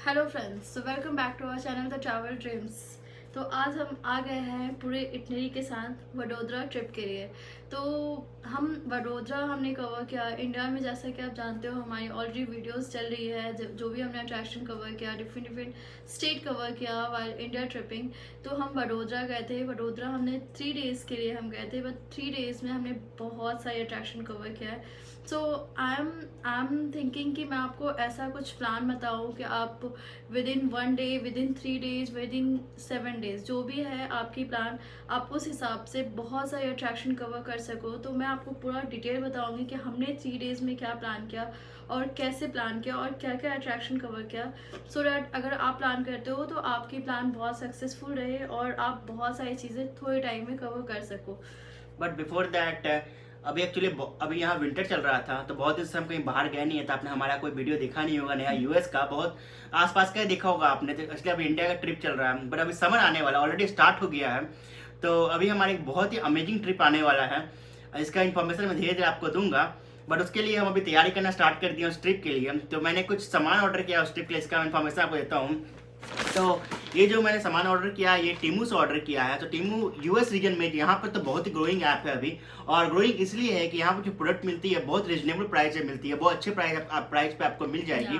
Hello friends, so welcome back to our channel the Travel Dreams. तो आज हम आ गए हैं पूरे इटनरी के साथ वडोदरा ट्रिप के लिए। तो हम वडोदरा हमने कवर किया इंडिया में। जैसा कि आप जानते हो हमारी ऑलरेडी वीडियोस चल रही है, जो भी हमने अट्रैक्शन कवर किया, डिफरेंट डिफरेंट स्टेट कवर किया वाइल इंडिया ट्रिपिंग। तो हम वडोदरा गए थे। वडोदरा हमने 3 डेज़ के लिए हम गए थे, बट 3 डेज़ में हमने बहुत सारे अट्रैक्शन कवर किया है। सो आई एम थिंकिंग कि मैं आपको ऐसा कुछ प्लान बताऊँ कि आप with in 1 day, with in 3 days, with in 7 days, जो भी है आपकी प्लान, आप उस हिसाब से बहुत सारे अट्रैक्शन कवर कर सको। तो मैं आपको पूरा डिटेल बताऊंगी कि हमने 3 डेज में क्या प्लान किया और कैसे प्लान किया और क्या क्या अट्रैक्शन कवर किया, सो डैट अगर आप प्लान करते हो तो आपकी प्लान बहुत सक्सेसफुल रहे और आप बहुत सारी चीज़ें थोड़े टाइम में कवर कर सको। बट बिफोर दैट अभी एक्चुअली अभी यहाँ विंटर चल रहा था, तो बहुत दिन से हम कहीं बाहर गए नहीं है। तो आपने हमारा कोई वीडियो देखा नहीं होगा नया यूएस का, बहुत आसपास का ही देखा होगा आपने। तो इसलिए अभी इंडिया का ट्रिप चल रहा है, बट अभी समर आने वाला, ऑलरेडी स्टार्ट हो गया है। तो अभी हमारा एक बहुत ही अमेजिंग ट्रिप आने वाला है। इसका इन्फॉर्मेशन मैं धीरे धीरे आपको दूंगा, बट उसके लिए हम अभी तैयारी करना स्टार्ट कर दिया उस ट्रिप के लिए। तो मैंने कुछ सामान ऑर्डर किया उस ट्रिप के लिए, इसका इन्फॉर्मेशन आपको देता हूँ। तो ये जो मैंने सामान ऑर्डर किया है, ये टीमू से ऑर्डर किया है। तो टीमू यूएस रीजन में यहाँ पर तो बहुत ही ग्रोइंग ऐप है अभी, और ग्रोइंग इसलिए है कि यहाँ पर जो प्रोडक्ट मिलती है बहुत रीजनेबल प्राइस में मिलती है, बहुत अच्छे प्राइस पे आपको मिल जाएगी।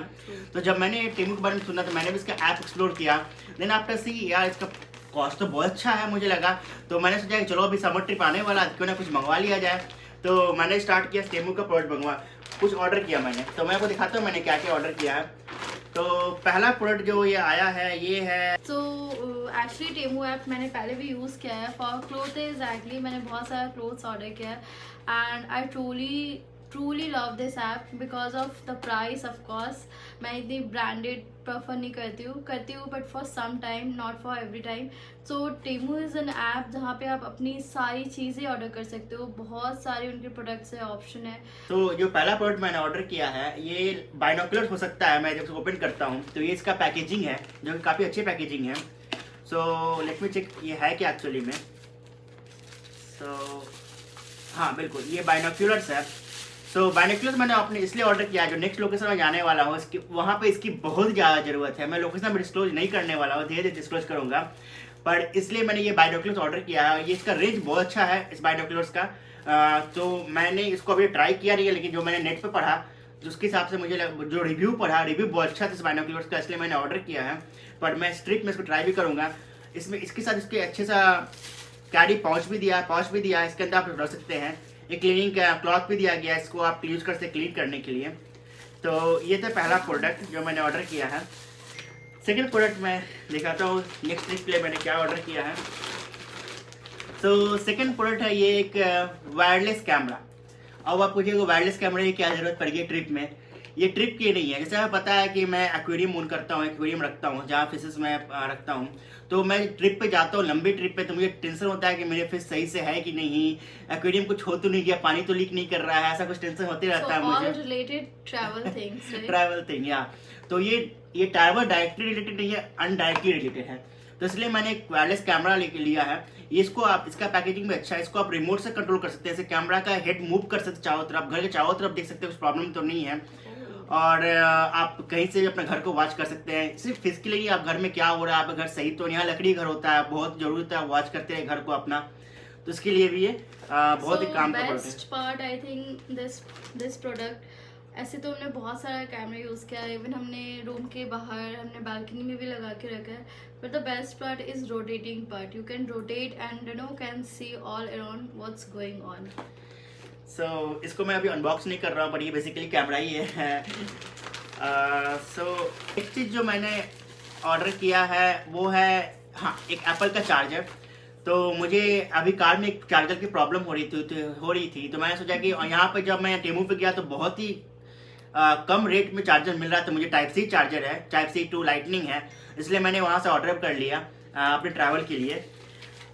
तो जब मैंने टीमू के बारे में सुना तो मैंने भी इसका ऐप एक्सप्लोर किया। देन आफ्टर सी यार इसका कॉस्ट तो बहुत अच्छा है मुझे लगा। तो मैंने सोचा कि चलो अभी समर ट्रिप आने वाला, क्यों ना कुछ मंगवा लिया जाए। तो मैंने स्टार्ट किया टीमू का प्रोडक्ट मंगवा, कुछ ऑर्डर किया मैंने। तो मैं आपको दिखाता हूँ मैंने क्या क्या ऑर्डर किया है। तो पहला प्रोडक्ट जो ये आया है ये है। सो एक्चुअली टेमू ऐप मैंने पहले भी यूज़ किया है फॉर क्लोथ। एग्जैक्टली मैंने बहुत सारा क्लोथ्स ऑर्डर किया है and I truly love this app because of the price. Of course मैं इतनी ब्रांडेड प्रेफर नहीं करती हूँ but for some time, not for every time. So Temu is an app जहाँ पे आप अपनी सारी चीज़ें ऑर्डर कर सकते हो, बहुत सारे उनके प्रोडक्ट्स है, ऑप्शन है। तो जो पहला प्रोडक्ट मैंने ऑर्डर किया है ये बाइनोकुलर हो सकता है। मैं जब ओपन करता हूँ तो ये इसका पैकेजिंग है, जो कि काफ़ी अच्छी पैकेजिंग है। सो लेट मी चेक ये है क्या एक्चुअली में। सो हाँ बिल्कुल, ये बाइनोकुलर्स है। सो बाइनोकुलर्स मैंने अपने इसलिए ऑर्डर किया है, जो नेक्स्ट लोकेशन में जाने वाला हूँ इसकी, वहाँ पे इसकी बहुत ज़्यादा ज़रूरत है। मैं लोकेशन में डिस्क्लोज नहीं करने वाला हूँ, धीरे धीरे डिस्क्लोज करूँगा, पर इसलिए मैंने ये बाइनोकुलर्स ऑर्डर किया है। ये इसका रेंज बहुत अच्छा है इस बाइनोकुलर्स का। तो मैंने इसको अभी ट्राई किया नहीं है, लेकिन जो मैंने नेट पे पढ़ा तो उसके हिसाब से मुझे जो रिव्यू बहुत अच्छा था इस बाइनोकुलर्स का, इसलिए मैंने ऑर्डर किया है। पर मैं इस ट्रिप में इसको ट्राई भी करूँगा। इसमें इसके साथ इसके अच्छे सा कैरी पाउच भी दिया है, इसके अंदर आप रख सकते हैं। एक क्लीनिंग का क्लॉथ भी दिया गया है, इसको आप यूज़ कर सकते क्लीन करने के लिए। तो ये था पहला प्रोडक्ट जो मैंने ऑर्डर किया है। सेकेंड प्रोडक्ट मैं दिखाता हूँ नेक्स्ट ट्रिप के लिए मैंने क्या ऑर्डर किया है। तो सेकेंड प्रोडक्ट है ये एक वायरलेस कैमरा। अब आप पूछिएगा वायरलेस कैमरे की क्या ज़रूरत पड़ गई ट्रिप में। ये ट्रिप की नहीं है। जैसे हमें पता है कि मैं एक्वेरियम ओन करता हूँ, एक्वेरियम रखता हूँ जहाँ फिशेस मैं रखता हूँ। तो मैं ट्रिप पे जाता हूँ, लंबी ट्रिप पे, तो मुझे टेंशन होता है कि मेरे फिश सही से है कि नहीं, एक्वेरियम कुछ हो तो नहीं गया, पानी तो लीक नहीं कर रहा है, ऐसा कुछ टेंशन होते रहता है मुझे। Related travel things travel thing या। तो ये ट्रैवल डायरेक्टली रिलेटेड नहीं है, अनडायरेक्टली रिलेटेड है। तो इसलिए मैंने एक वायरलेस कैमरा लेके लिया है। ये इसको आप, इसका पैकेजिंग भी अच्छा है, इसको आप रिमोट से कंट्रोल कर सकते हैं। जैसे कैमरा का हेड मूव कर सकते हैं चारों तरफ, घर के चारों तरफ देख सकते हैं, कुछ प्रॉब्लम तो नहीं है। और आप कहीं से भी अपने घर को वॉच कर सकते हैं। सिर्फ फिजिकली आप घर में क्या हो रहा है, आपका घर सही तो नहीं है, लकड़ी घर होता है, बहुत जरूरी होता है वॉच करते हैं घर को अपना। तो इसके लिए भी ये बहुत ही काम का प्रोडक्ट है। Best part I think this product. ऐसे तो हमने बहुत सारा कैमरा यूज़ किया है, इवन हमने रूम के बाहर, हमने बालकनी में भी लगा के रखा है। But the best part is rotating part. You can rotate and can see all around what's going on. So इसको मैं अभी अनबॉक्स नहीं कर रहा हूँ, पर ये बेसिकली कैमरा ही है। सो एक चीज़ जो मैंने ऑर्डर किया है वो है, हाँ, एक एप्पल का चार्जर। तो मुझे अभी कार में एक चार्जर की प्रॉब्लम हो रही थी। तो मैंने सोचा कि यहाँ पे जब मैं टेमू पे गया तो बहुत ही कम रेट में चार्जर मिल रहा था। मुझे टाइप सी चार्जर है, टाइप सी टू लाइटनिंग है, इसलिए मैंने वहाँ से ऑर्डर कर लिया अपने ट्रैवल के लिए।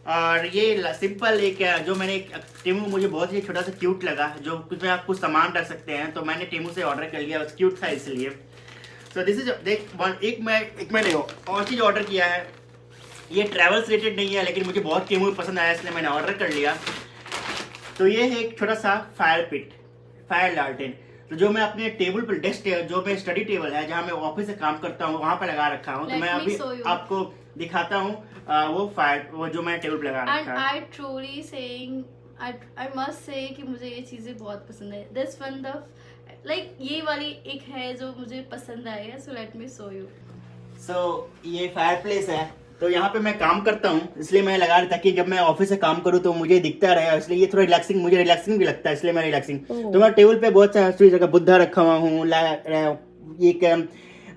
और ये सिंपल एक जो मैंने टेमू, मुझे बहुत ही छोटा सा क्यूट लगा, जो कुछ में आप कुछ सामान रख सकते हैं, तो मैंने टेमू से ऑर्डर कर लिया, क्यूट था इसलिए। सो दिस इज एक मैंने और चीज़ ऑर्डर किया है। ये ट्रैवल से रिलेटेड नहीं है, लेकिन मुझे बहुत टेमू पसंद आया, इसलिए मैंने ऑर्डर कर लिया। तो ये है एक छोटा सा फायर लालटेन। तो जो मैं अपने टेबल पर डेस्क जो मैं स्टडी टेबल है जहाँ मैं ऑफिस से काम करता हूँ वहाँ पर लगा रखा हूँ। तो Let मैं me अभी show you. आपको दिखाता हूँ वो जो मैं टेबल पर लगा एंड रखा है। I truly saying I must say कि मुझे ये चीज़ें बहुत पसंद है। दिस वन द लाइक ये वाली एक है जो मुझे पसंद आई है। So let me show you. So ये फायर प्लेस है, तो यहाँ पे मैं काम करता हूँ इसलिए मैं लगा रहा था कि जब मैं ऑफिस से काम करूँ तो मुझे दिखता रहे, इसलिए ये थोड़ा रिलैक्सिंग, मुझे रिलैक्सिंग भी लगता है, इसलिए मैं रिलैक्सिंग। तो मैं टेबल पे बहुत सारी जगह बुद्धा रखा हुआ हूँ, एक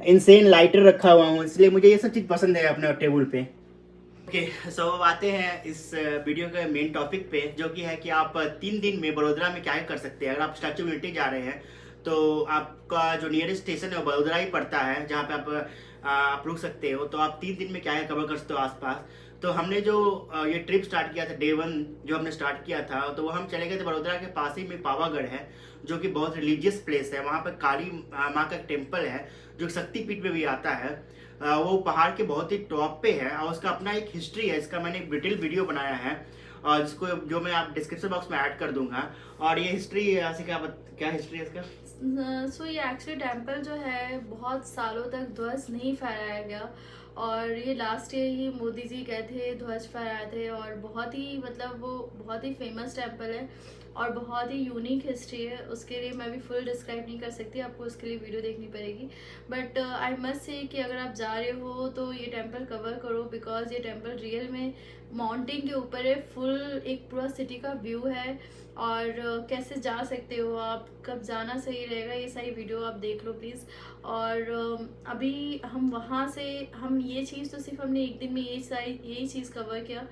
इंसेन लाइटर रखा हुआ हूँ, इसलिए मुझे ये सब चीज़ पसंद है अपने टेबल पे। ओके, सो अब आते हैं इस वीडियो के मेन टॉपिक पे, जो कि है कि आप 3 दिन में बड़ोदरा में क्या कर सकते हैं। अगर आप स्टैचू ऑफ यूनिटी जा रहे हैं तो आपका जो नियरेस्ट स्टेशन है वो बड़ोदरा ही पड़ता है, जहाँ पे आप रुक सकते हो। तो आप 3 दिन में क्या कवर कर सकते हो आसपास। तो हमने जो ये ट्रिप स्टार्ट किया था, डे 1 जो हमने स्टार्ट किया था, तो वो हम चले गए थे बड़ोदरा के पास ही में पावागढ़ है, जो कि बहुत रिलीजियस प्लेस है। वहाँ पर काली माँ का टेम्पल है जो शक्तिपीठ में भी आता है। वो पहाड़ के बहुत ही टॉप पे है और उसका अपना एक हिस्ट्री है। इसका मैंने एक डिटेल वीडियो बनाया है और जिसको जो मैं आप डिस्क्रिप्शन बॉक्स में ऐड कर दूंगा। और ये हिस्ट्री ऐसे क्या हिस्ट्री है इसका? सो ये एक्चुअली टेम्पल जो है बहुत सालों तक ध्वज नहीं फहराया गया, और ये लास्ट ईयर ही मोदी जी गए थे, ध्वज फहराए थे। और बहुत ही मतलब वो बहुत ही फेमस टेम्पल है और बहुत ही यूनिक हिस्ट्री है। उसके लिए मैं भी फुल डिस्क्राइब नहीं कर सकती, आपको उसके लिए वीडियो देखनी पड़ेगी। बट आई मस्ट से कि अगर आप जा रहे हो तो ये टेम्पल कवर करो, बिकॉज ये टेम्पल रियल में माउंटेन के ऊपर है। फुल एक पूरा सिटी का व्यू है और कैसे जा सकते हो आप, कब जाना सही रहेगा, ये सारी वीडियो आप देख लो प्लीज़। और अभी हम वहाँ से हम ये चीज़ तो सिर्फ हमने एक दिन में यही चीज़ कवर किया।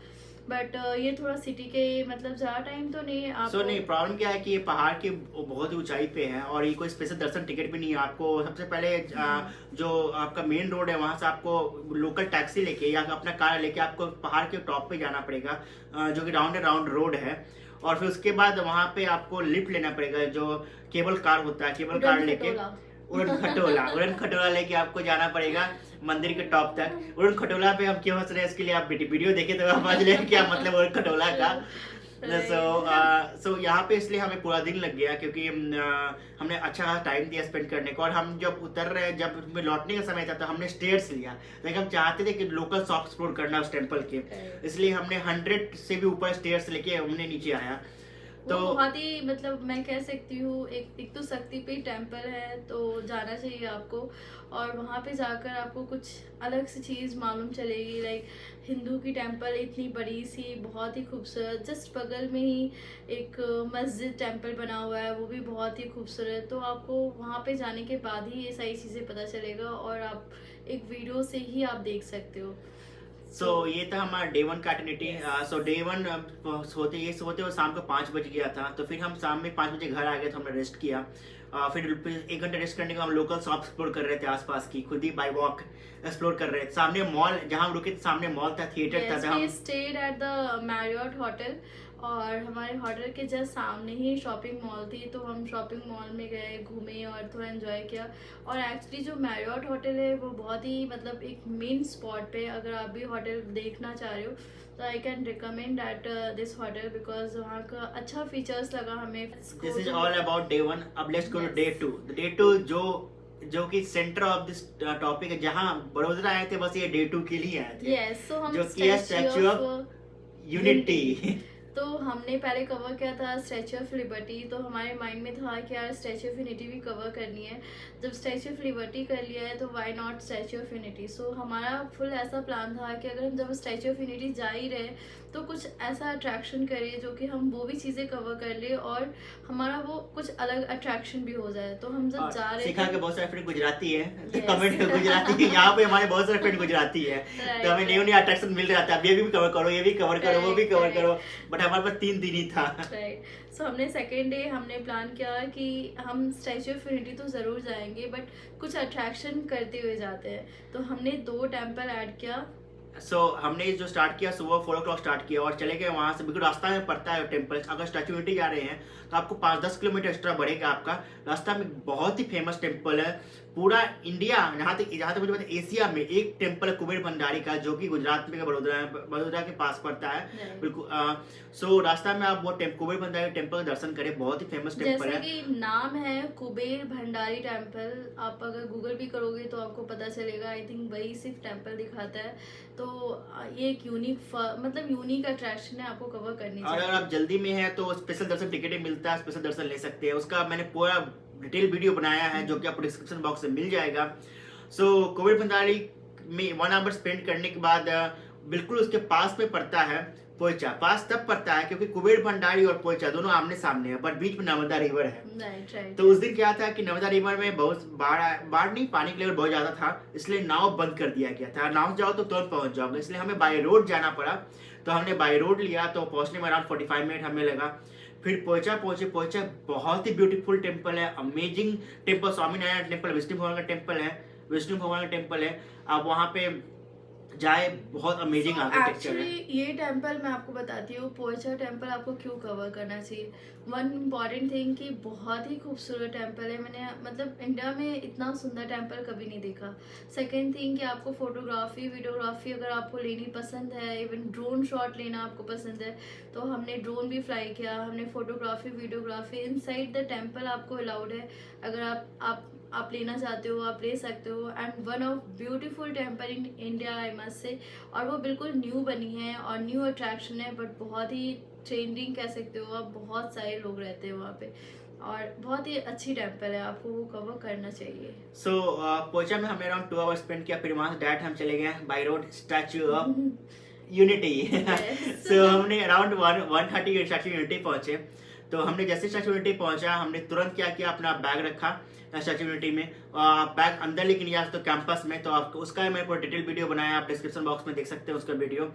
बट ये थोड़ा सिटी के मतलब ज़्यादा टाइम तो नहीं आप नहीं, प्रॉब्लम क्या है कि ये पहाड़ के बहुत ही ऊंचाई पे है और ये कोई स्पेशल दर्शन टिकट भी नहीं है। आपको सबसे पहले जो आपका मेन रोड है वहां से आपको लोकल टैक्सी लेके या अपना कार लेके आपको पहाड़ के टॉप पे जाना पड़ेगा, जो कि राउंड एंड राउंड रोड है। और फिर उसके बाद वहां पे आपको लिफ्ट लेना पड़ेगा, जो केबल कार होता है, केबल कार लेके उड़न खटोला लेके आपको जाना पड़ेगा मंदिर के टॉप तक। उड़न खटोला पे हम क्यों हंस रहे हैं इसके लिए आप वीडियो देखे तो आप समझ लें क्या मतलब उड़न खटोला का। सो यहाँ पे इसलिए हमें पूरा दिन लग गया क्योंकि हमने अच्छा टाइम दिया स्पेंड करने को। और हम जब उतर रहे, जब लौटने का समय था तो हमने स्टेयर्स लिया, लेकिन हम चाहते थे कि लोकल शॉप एक्सप्लोर करना उस टेम्पल के, इसलिए हमने 100 से भी ऊपर स्टेयर्स लेके हमने नीचे आया। तो बहुत ही मतलब मैं कह सकती हूँ एक तो शक्तिपीठ टेम्पल है तो जाना चाहिए आपको। और वहाँ पे जाकर आपको कुछ अलग सी चीज़ मालूम चलेगी। लाइक हिंदू की टेम्पल इतनी बड़ी सी, बहुत ही खूबसूरत, जस्ट बगल में ही एक मस्जिद टेम्पल बना हुआ है, वो भी बहुत ही खूबसूरत। तो आपको वहाँ पे जाने के बाद ही ये सारी चीज़ें पता चलेगा और आप एक वीडियो से ही आप देख सकते हो। सो ये था हमारा डे 1 का एक्टिविटी। सो डे 1 सोते हुए शाम को 5 बज गया था, तो फिर हम शाम में 5 बजे घर आ गए, तो हमने रेस्ट किया। फिर 1 घंटा रेस्ट करने के हम लोकल शॉप एक्सप्लोर कर रहे थे, आसपास की खुद ही बाय वॉक एक्सप्लोर कर रहे थे। सामने मॉल, जहाँ हम रुके थे सामने मॉल था, थिएटर था। हम stayed at the Marriott hotel और हमारे होटल के जस्ट सामने ही शॉपिंग मॉल थी, तो हम शॉपिंग मॉल में गए, घूमे और थोड़ा एंजॉय किया। और एक्चुअली जो मैरियट होटल है वो बहुत ही मतलब एक मेन स्पॉट पे, अगर आप भी होटल देखना चाह रहे हो तो I can recommend that this hotel, because वहाँ का अच्छा फीचर्स लगा हमें। This is all about day 1। अब let's go to day 2। Day 2 जो कि सेंटर ऑफ दिस टॉपिक है, जहाँ बड़ोदरा आए थे बस ये डे 2 के लिए आए थे। so हम जो कि स्टैच्यू ऑफ यूनिटी तो हमने पहले कवर किया था स्टैच्यू ऑफ लिबर्टी। तो हमारे माइंड में था कि यार स्टैच्यू ऑफ यूनिटी भी कवर करनी है। जब स्टैच्यू ऑफ लिबर्टी कर लिया है तो why not Statue of Unity. So हमारा फुल ऐसा प्लान था कि अगर हम जब स्टैच्यू ऑफ यूनिटी जा ही रहे तो कुछ ऐसा अट्रैक्शन करें जो कि हम वो भी चीज़ें कवर कर ले और हमारा वो कुछ अलग अट्रैक्शन भी हो जाए। तो हम जब जा रहे सीखा के बहुत सारे फ्रेंड गुजराती है, कमेंट गुजराती है, यहाँ पे हमारे बहुत सारे फ्रेंड गुजराती है, तो हमें न्यू अट्रैक्शन मिल रहा था। अब ये भी कवर करो, ये भी कवर करो, वो भी कवर करो, बट हमारे पास 3 दिन ही था। सो हमने सेकेंड डे हमने प्लान किया कि हम स्टैच्यू ऑफ यूनिटी तो ज़रूर जाएंगे बट कुछ अट्रैक्शन करते हुए जाते हैं। तो हमने 2 टेम्पल ऐड किया, सो हमने जो स्टार्ट किया सुबह 4 o'clock स्टार्ट किया और चले गए वहाँ से, बिल्कुल रास्ता में पड़ता है टेम्पल। अगर स्टैचू यूनिटी जा रहे हैं तो आपको 5-10 किलोमीटर एक्स्ट्रा बढ़ेगा आपका रास्ता में। बहुत ही फेमस टेम्पल है पूरा इंडिया, जहाँ तक मुझे पता है एशिया में एक टेम्पल है कुबेर भंडारी का, जो कि गुजरात में बड़ोदरा के पास पड़ता है बिल्कुल। सो रास्ता में आप वो कुबेर भंडारी टेम्पल का दर्शन करें, बहुत ही फेमस टेम्पल है। जैसे कि नाम है कुबेर भंडारी टेम्पल, आप अगर गूगल भी करोगे तो आपको पता चलेगा। आई थिंक वही सिर्फ टेम्पल दिखाता है। तो ये एक यूनिक अट्रैक्शन है, आपको कवर करनी और चाहिए। अगर आप जल्दी में है तो स्पेशल दर्शन टिकट मिलता है, स्पेशल दर्शन ले सकते हैं। उसका मैंने पूरा डिटेल वीडियो बनाया है जो कि आपको डिस्क्रिप्शन बॉक्स में मिल जाएगा। सो कुबेर भंडारी में 1 आवर स्पेंड करने के बाद बिल्कुल उसके पास में पड़ता है पोइचा। पास तब पड़ता है क्योंकि कुबेर भंडारी और पोइचा दोनों आमने सामने है, पर बीच में नर्मदा रिवर है। राइट। तो उस दिन क्या था कि नर्मदा रिवर में बहुत बाढ़ नहीं, पानी का लेवल बहुत ज्यादा था, इसलिए नाव बंद कर दिया गया था। नाव जाओ तो तुरंत पहुंच जाओगे, इसलिए हमें बाय रोड जाना पड़ा। तो हमने बाय रोड लिया, तो पहुंचने में अराउंड 45 मिनट हमें लगा। फिर पहुंचे। बहुत ही ब्यूटीफुल टेम्पल है, amazing temple, Swaminarayan temple, Vishnu भगवान का टेम्पल है। आप वहाँ पे जाए, बहुत अमेजिंग आर्किटेक्चर है। एक्चुअली ये टेम्पल मैं आपको बताती हूँ, पोइचा टेम्पल आपको क्यों कवर करना चाहिए। वन इम्पॉर्टेंट थिंग कि बहुत ही खूबसूरत टेम्पल है। मैंने मतलब इंडिया में इतना सुंदर टेम्पल कभी नहीं देखा। सेकंड थिंग कि आपको फोटोग्राफी वीडियोग्राफी अगर आपको लेनी पसंद है, इवन ड्रोन शॉट लेना आपको पसंद है, तो हमने ड्रोन भी फ्लाई किया। हमने photography videography inside the temple आपको अलाउड है। अगर आप लेना चाहते हो आप ले सकते हो। And one of beautiful temple in India I must say. और वो बिल्कुल न्यू बनी है और न्यू अट्रैक्शन है, बट बहुत ही ट्रेंडिंग कह सकते हो आप। बहुत सारे लोग रहते हैं वहाँ पे और बहुत ही अच्छी टेम्पल है, आपको वो कवर करना चाहिए। सो पोइचा में हमने अराउंड 2 आवर्स स्पेंड किया। फिर वहाँ से डायरेक्ट हम चले गए by road Statue of Unity. So हमने अराउंड 1:30 स्टैचू यूनिटी पहुंचे। तो हमने जैसे स्टैचू यूनिटी पहुंचा, हमने तुरंत क्या किया, अपना बैग रखा स्टैचू यूनिटी में। बैग अंदर लेके नहीं जा सकते कैंपस में, तो आपको उसका मैंने पूरा डिटेल वीडियो बनाया, आप डिस्क्रिप्शन बॉक्स में देख सकते हैं उसका वीडियो।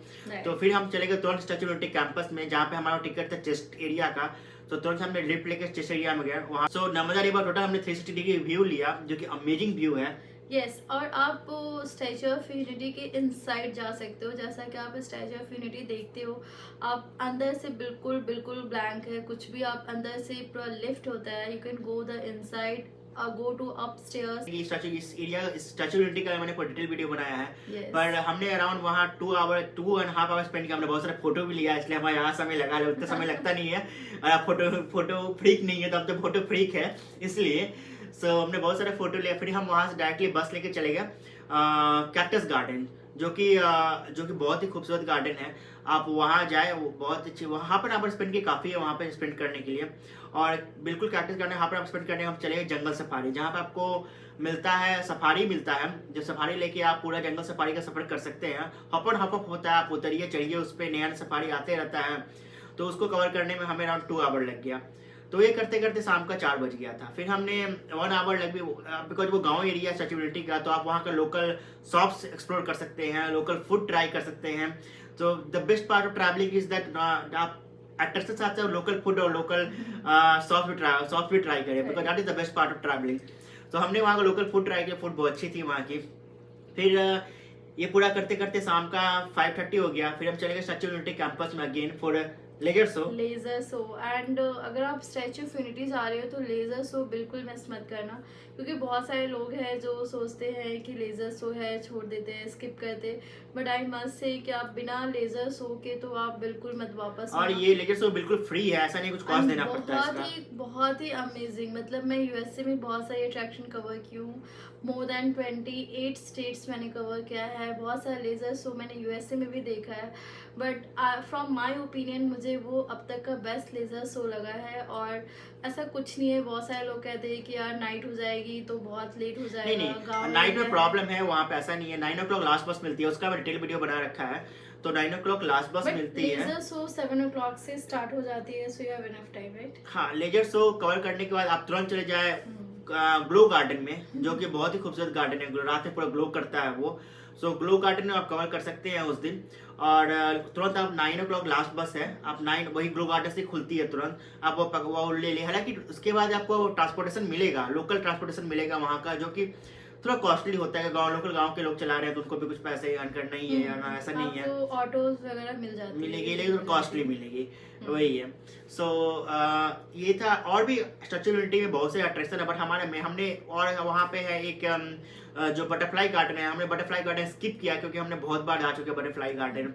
तो फिर हम चले गए तुरंत स्टैचू यूनिटी कैंपस में, जहाँ पे हमारा टिकट था चेस्ट एरिया का। तो तुरंत हमने लिफ्ट लेके चेस्ट एरिया में गए वहाँ। सो नर्मदा रिवर टोटल हमने 360 डिग्री व्यू लिया, जो कि अमेजिंग व्यू है। यस और आप स्टैचू ऑफ यूनिटी के इनसाइड जा सकते हो। जैसा कि आप स्टैचू ऑफ यूनिटी देखते हो, आप अंदर से बिल्कुल ब्लैंक है, कुछ भी आप अंदर से पूरा लिफ्ट होता है। You can go the inside, go to upstairs. इस स्टैचू यूनिटी का मैंने पूरा डिटेल वीडियो बनाया है। Yes. पर हमने अराउंड वहाँ 2.5 आवर स्पेंड किया। हमने बहुत सारे फोटो भी लिया, इसलिए हमारे यहाँ समय लगा, उतना समय लगता नहीं है। और आप फोटो फ्रीक नहीं है, तो अब तो फोटो फ्रीक है इसलिए। सो हमने बहुत सारे फोटो लिया। फिर हम वहाँ से डायरेक्टली बस लेके चले गए कैक्टस गार्डन, जो कि बहुत ही खूबसूरत गार्डन है। आप वहाँ जाए, वो बहुत अच्छी, वहाँ पर आप स्पेंड की काफ़ी है वहाँ पे स्पेंड करने के लिए। और बिल्कुल कैक्टस गार्डन यहाँ पर आप स्पेंड करने हम चले गए जंगल सफारी, जहाँ पे आपको मिलता है सफारी मिलता है। जो सफारी लेके आप पूरा जंगल सफारी का सफर कर सकते हैं। हॉप अप होता है, आप उतरिए चढ़िए उस पर, नया सफारी आते रहता है। तो उसको कवर करने में हमें अराउंड 2 आवर लग गया। तो ये करते करते शाम का 4 बज गया था। फिर हमने 1 आवर लग भी, बिकॉज वो गांव एरिया स्टैचू यूनिटी का, तो आप वहाँ का लोकल शॉप्स एक्सप्लोर कर सकते हैं, लोकल फूड ट्राई कर सकते हैं। तो the best part of travelling is that आप अट्रैक्शन साथ साथ लोकल फूड और लोकल शॉप भी ट्राई करें, because that is the best part of travelling. तो हमने वहाँ का लोकल फूड ट्राई किया, फूड बहुत अच्छी थी वहाँ की। फिर ये पूरा करते करते शाम का 5:30 हो गया। फिर हम चले गए स्टैचू यूनिटी कैंपस में again for laser show. And अगर आप स्टैचू ऑफ यूनिटी जा रहे हो तो लेजर शो बिल्कुल मिस मत करना, क्योंकि बहुत सारे लोग हैं जो सोचते हैं कि लेजर शो है छोड़ देते हैं, स्किप करते। बट आई मस्ट से कि आप बिना लेजर शो के तो आप बिल्कुल मत वापस। और ये लेजर शो बिल्कुल फ्री है, ऐसा नहीं कुछ कॉस्ट देना पड़ता है। बहुत ही अमेजिंग। मतलब मैं यूएसए में बहुत सारी अट्रैक्शन कवर की हूँ, मोर देन 28 स्टेट्स मैंने कवर किया है। बहुत सारे लेजर शो मैंने यूएसए में भी देखा है, बट फ्रॉम माय ओपिनियन मुझे वो अब तक का बेस्ट लेजर शो लगा है। और ऐसा कुछ नहीं है, बहुत सारे लोग कहते हैं कि यार नाइट हो जाएगी तो बहुत लेट हो जाएगा। नहीं, नाइट में प्रॉब्लम है वहाँ पे, ऐसा नहीं है। 9 o'clock लास्ट बस मिलती है, उसका मैं डिटेल वीडियो बना रखा है। तो 9 o'clock लास्ट बस मिलती है। लेजर शो 7 o'clock से स्टार्ट हो जाती है, so you have enough time, right? हाँ, लेजर शो कवर करने के बाद आप तुरंत चले जाए ग्लो गार्डन में, जो कि बहुत ही खूबसूरत गार्डन है, रात में पूरा ग्लो करता है वो। सो ग्लो गार्डन में आप कवर कर सकते हैं उस दिन। और तुरंत आप 9 o'clock लास्ट बस है, आप 9 वही ग्लो गार्डन से खुलती है, तुरंत आप वो ले ले। हालांकि उसके बाद आपको ट्रांसपोर्टेशन मिलेगा, लोकल ट्रांसपोर्टेशन मिलेगा वहाँ का, जो कि थोड़ा कॉस्टली होता है। गाँव लोकल गाँव के लोग चला रहे हैं तो उनको भी कुछ पैसे अर्न करना ही है, और ऐसा नहीं है आपको ऑटोज वगैरह मिल जाती मिलेगी, लेकिन कॉस्टली मिलेगी, वही है। सो ये था। और भी स्टैच्यू ऑफ यूनिटी में बहुत से अट्रैक्शन है, बट हमने और वहाँ पे है एक जो बटरफ्लाई गार्डन है, हमने बटरफ्लाई गार्डन स्किप किया क्योंकि हमने बहुत बार जा चुके हैं बटरफ्लाई गार्डन।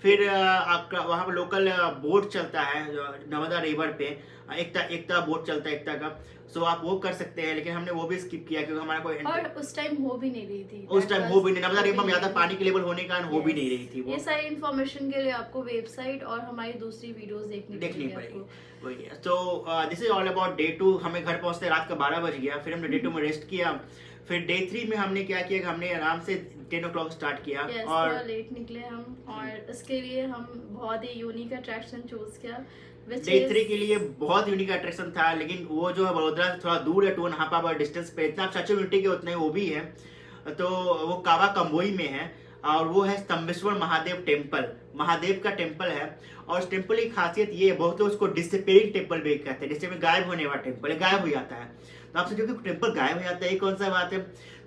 फिर आपका वहाँ पर लोकल बोट चलता है नर्मदा रिवर पे, एकता बोट चलता है एकता का, सो आप वो कर सकते हैं, लेकिन हमने वो भी स्किप किया क्योंकि हमारा कोई और उस टाइम हो भी नहीं रही थी, उस टाइम हो भी नहीं, नर्मदा रिवर में ज्यादा पानी के लेवल होने के कारण हो भी नहीं रही थी वो। ये सारी इन्फॉर्मेशन के लिए आपको वेबसाइट और हमारी दूसरी वीडियोस देखनी पड़ेगी, वही है। तो this is all about day 2। हमें घर पहुंचते रात का 12 बज गया, फिर हमने डे 2 में रेस्ट किया। फिर डे 3 में हमने क्या किया कि हमने आराम से 10 o'clock स्टार्ट किया, और लेट निकले हम, और इसके लिए हम बहुत ही यूनिक अट्रैक्शन चूज किया। डे 3 के लिए बहुत यूनिक अट्रैक्शन था, लेकिन वो जो है बड़ोदरा से थोड़ा दूर है, 2.5 आवर डिस्टेंस पे, इतना स्टैच्यू ऑफ यूनिटी के उतने वो भी है। तो वो कावा कंबोई में है, और वो है स्तंभेश्वर महादेव टेम्पल, महादेव का टेम्पल है। और इस टेम्पल की खासियत ये है, बहुत लोग उसको डिसअपीयरिंग टेम्पल भी कहते हैं, जिससे में गायब होने वाला टेम्पल है, गायब हो जाता है। तो आप सोचो कि टेम्पल गायब हो जाता है, ये कौन सा बात है?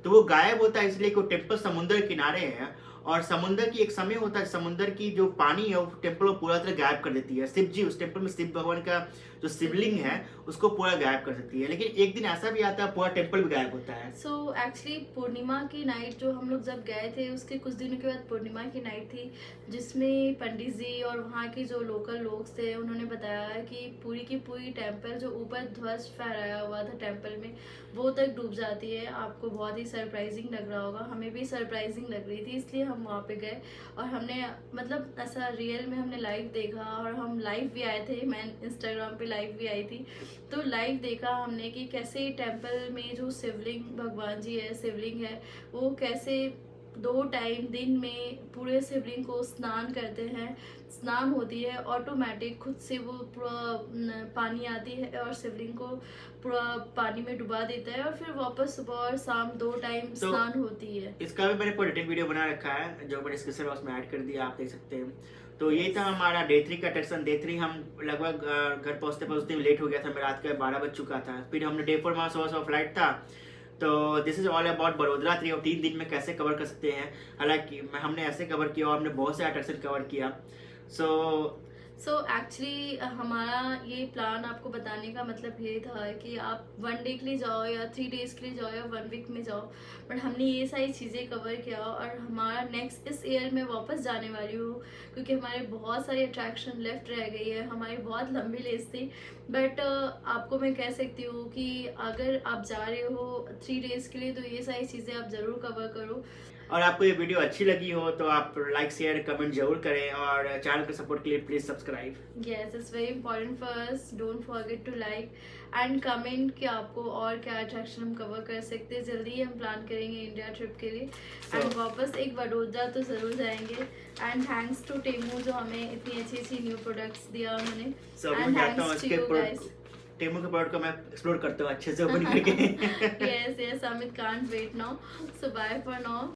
तो वो गायब होता है इसलिए कि वो टेम्पल समुद्र के किनारे है, और समुद्र की एक समय होता है, समुद्र की जो पानी है वो टेम्पल को पूरा तरह गायब कर देती है। शिव जी, उस टेम्पल में शिव भगवान का जो शिवलिंग है उसको पूरा गायब कर सकती है, लेकिन एक दिन ऐसा भी आता है पूरा टेम्पल भी गायब होता है। सो एक्चुअली पूर्णिमा की नाइट जो हम लोग जब गए थे, उसके कुछ दिनों के बाद पूर्णिमा की नाइट थी, जिसमें पंडित जी और वहाँ के जो लोकल लोग थे उन्होंने बताया कि पूरी की पूरी टेम्पल जो ऊपर ध्वज फहराया हुआ था टेम्पल में, वो तक डूब जाती है। आपको बहुत ही सरप्राइजिंग लग रहा होगा, हमें भी सरप्राइजिंग लग रही थी, इसलिए हम वहाँ पे गए और हमने मतलब ऐसा रियल में हमने लाइव देखा, और हम लाइव भी आए थे, मैं इंस्टाग्राम पे लाइव भी आई थी, तो लाइव देखा हमने कि कैसे टेम्पल में जो शिवलिंग भगवान जी है, शिवलिंग है, वो कैसे 2 टाइम दिन में पूरे शिवलिंग को स्नान करते हैं, स्नान होती है ऑटोमेटिक, खुद से वो पूरा पानी आती है और शिवलिंग को पूरा पानी में डुबा देता है, और फिर वापस सुबह और शाम 2 टाइम स्नान होती है। इसका भी मैंने पूरा डिटेल वीडियो बना रखा है, जो मैंने डिस्क्रिप्शन बॉक्स में ऐड कर दिया, आप देख सकते हैं। तो ये था हमारा डे 3 का अट्रैक्शन। डे 3 हम लगभग घर पहुंचते पहुंचते लेट हो गया था, मैं रात का 12 बज चुका था। फिर हमने डे 4 में सुबह फ्लाइट था। तो this is all about Vadodara 3, और 3 दिन में कैसे कवर कर सकते हैं। हालांकि हमने ऐसे कवर किया और हमने बहुत से अट्रैक्शन कवर किया। सो एक्चुअली हमारा ये प्लान आपको बताने का मतलब ये था कि आप 1 डे के लिए जाओ या 3 डेज के लिए जाओ या 1 वीक में जाओ, बट हमने ये सारी चीज़ें कवर किया, और हमारा नेक्स्ट इस ईयर में वापस जाने वाली हूँ, क्योंकि हमारे बहुत सारी अट्रैक्शन लेफ्ट रह गई है, हमारी बहुत लंबी लिस्ट थी। बट आपको मैं कह सकती हूँ कि अगर आप जा रहे हो 3 डेज के लिए, तो ये सारी चीज़ें आप ज़रूर कवर करो। और आपको ये वीडियो अच्छी लगी हो तो आप लाइक शेयर कमेंट जरूर करें, और चैनल के सपोर्ट के लिए please subscribe. Yes, it's very important for us, don't forget to like and comment कि आपको और क्या अट्रैक्शन हम कवर कर सकते हैं। जल्दी ही हम प्लान करेंगे इंडिया ट्रिप के लिए, एंड वापस एक वडोदरा तो ज़रूर जाएंगे। एंड थैंक्स टू टेमू जो हमें इतनी अच्छी अच्छी न्यू प्रोडक्ट्स दिया उन्होंने, and thanks to you guys. Temu के प्रोडक्ट को मैं एक्सप्लोर करता हूँ अच्छे से ओपन करके। Yes, Amit can't wait now, so bye for now.